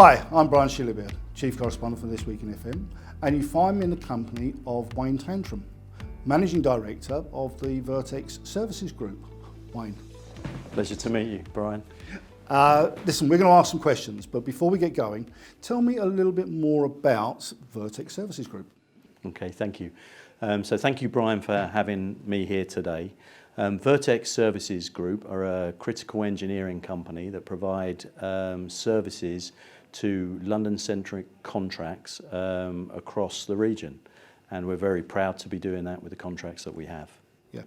Hi, I'm Brian Shillerbeard, Chief Correspondent for ThisWeekinFM, and you find me in the company of Wayne Tantrum, Managing Director of the Vertex Services Group. Wayne. Pleasure to meet you, Brian. Listen, we're going to ask some questions, but before we get going, tell me a little bit more about Vertex Services Group. Okay, thank you. So thank you, Brian, for having me here today. Vertex Services Group are a critical engineering company that provide services to London-centric contracts across the region. And we're very proud to be doing that with the contracts that we have. Yeah.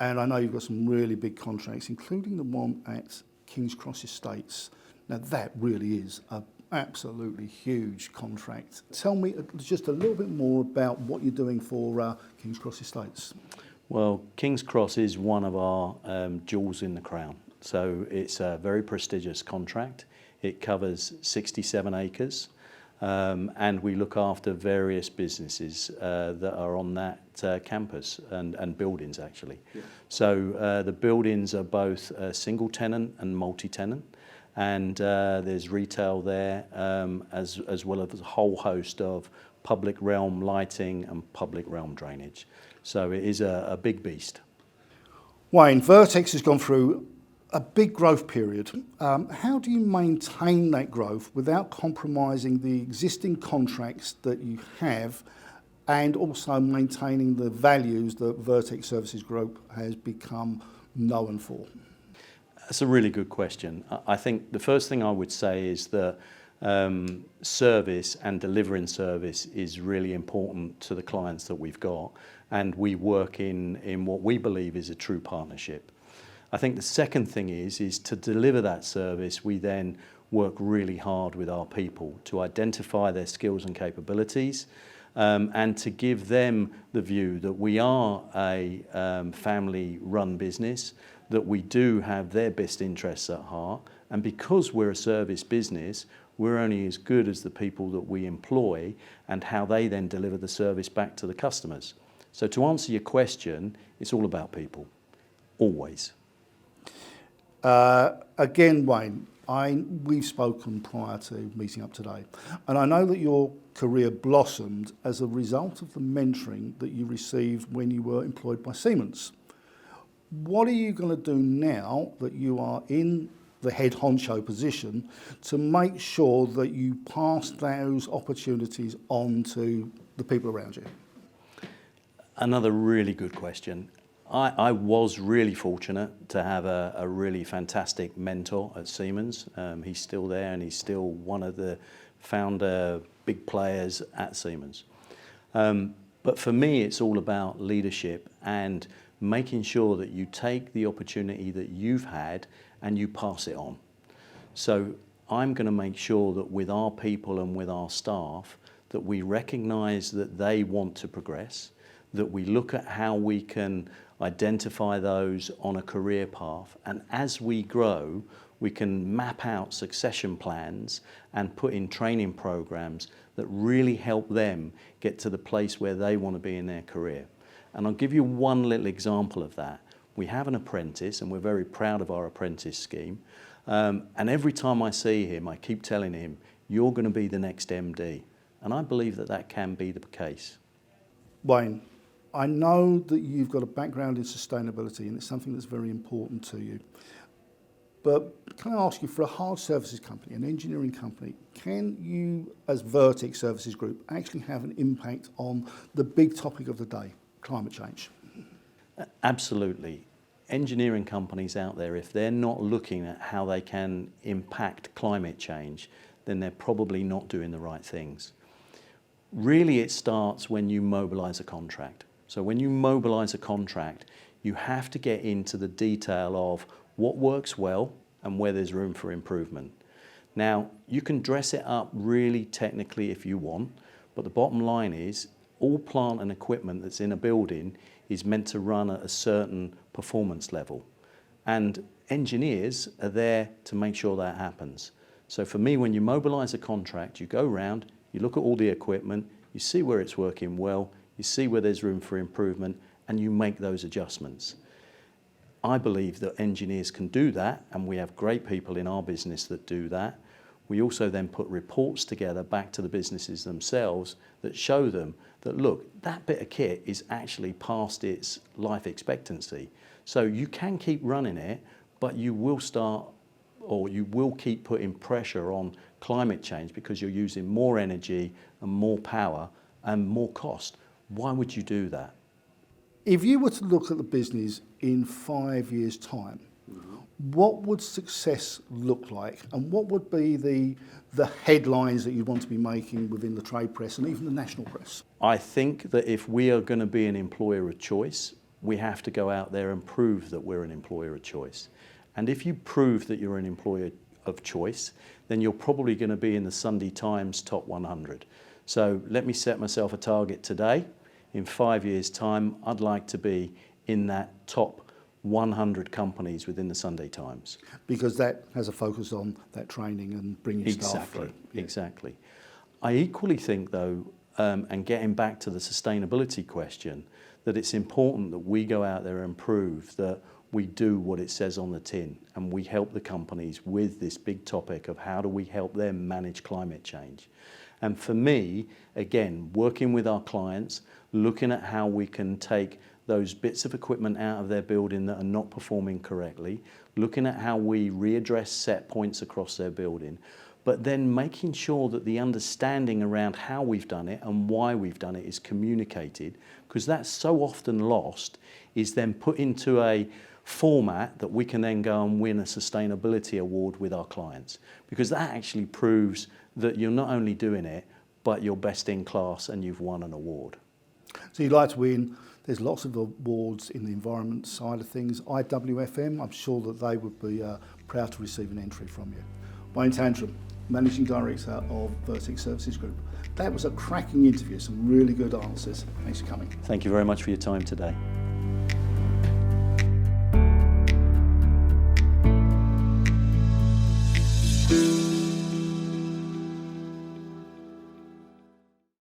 And I know you've got some really big contracts, including the one at King's Cross Estates. Now that really is an absolutely huge contract. Tell me just a little bit more about what you're doing for King's Cross Estates. Well, King's Cross is one of our jewels in the crown. So it's a very prestigious contract. It covers 67 acres. And we look after various businesses that are on that campus and buildings actually. Yeah. So the buildings are both single tenant and multi-tenant, and there's retail there as well as a whole host of public realm lighting and public realm drainage. So it is a big beast. Wayne, Vertex has gone through a big growth period. How do you maintain that growth without compromising the existing contracts that you have and also maintaining the values that Vertex Services Group has become known for? That's a really good question. I think the first thing I would say is that service and delivering service is really important to the clients that we've got, and we work in what we believe is a true partnership. I think the second thing is to deliver that service, we then work really hard with our people to identify their skills and capabilities and to give them the view that we are a family-run business, that we do have their best interests at heart, and because we're a service business, we're only as good as the people that we employ and how they then deliver the service back to the customers. So to answer your question, it's all about people, always. Again, Wayne, we've spoken prior to meeting up today, and I know that your career blossomed as a result of the mentoring that you received when you were employed by Siemens. What are you going to do now that you are in the head honcho position to make sure that you pass those opportunities on to the people around you? Another really good question. I was really fortunate to have a really fantastic mentor at Siemens. He's still there and he's still one of the founder big players at Siemens. But for me, it's all about leadership and making sure that you take the opportunity that you've had and you pass it on. So I'm going to make sure that with our people and with our staff that we recognise that they want to progress, that we look at how we can identify those on a career path, and as we grow we can map out succession plans and put in training programs that really help them get to the place where they want to be in their career. And I'll give you one little example of that. We have an apprentice and we're very proud of our apprentice scheme, and every time I see him I keep telling him, you're going to be the next MD, and I believe that that can be the case. Wayne, I know that you've got a background in sustainability and it's something that's very important to you. But can I ask you, for a hard services company, an engineering company, can you, as Vertex Services Group, actually have an impact on the big topic of the day, climate change? Absolutely. Engineering companies out there, if they're not looking at how they can impact climate change, then they're probably not doing the right things. Really, it starts when you mobilise a contract. So when you mobilise a contract, you have to get into the detail of what works well and where there's room for improvement. Now, you can dress it up really technically if you want, but the bottom line is all plant and equipment that's in a building is meant to run at a certain performance level. And engineers are there to make sure that happens. So for me, when you mobilise a contract, you go around, you look at all the equipment, you see where it's working well, you see where there's room for improvement, and you make those adjustments. I believe that engineers can do that, and we have great people in our business that do that. We also then put reports together back to the businesses themselves that show them that, look, that bit of kit is actually past its life expectancy. So you can keep running it, but you will keep putting pressure on climate change because you're using more energy and more power and more cost. Why would you do that? If you were to look at the business in 5 years' time, what would success look like, and what would be the headlines that you'd want to be making within the trade press and even the national press? I think that if we are going to be an employer of choice, we have to go out there and prove that we're an employer of choice. And if you prove that you're an employer of choice, then you're probably going to be in the Sunday Times top 100. So let me set myself a target today. In 5 years' time, I'd like to be in that top 100 companies within the Sunday Times. Because that has a focus on that training and bringing staff through. Yeah. Exactly. I equally think, though, and getting back to the sustainability question, that it's important that we go out there and prove that we do what it says on the tin, and we help the companies with this big topic of how do we help them manage climate change. And for me, again, working with our clients, looking at how we can take those bits of equipment out of their building that are not performing correctly, looking at how we readdress set points across their building, but then making sure that the understanding around how we've done it and why we've done it is communicated, because that's so often lost, is then put into a format that we can then go and win a sustainability award with our clients, because that actually proves that you're not only doing it, but you're best in class and you've won an award. So you'd like to win. There's lots of awards in the environment side of things. TWinFM, I'm sure that they would be proud to receive an entry from you. Wayne Tantrum, Managing Director of Vertex Services Group. That was a cracking interview, some really good answers. Thanks for coming. Thank you very much for your time today.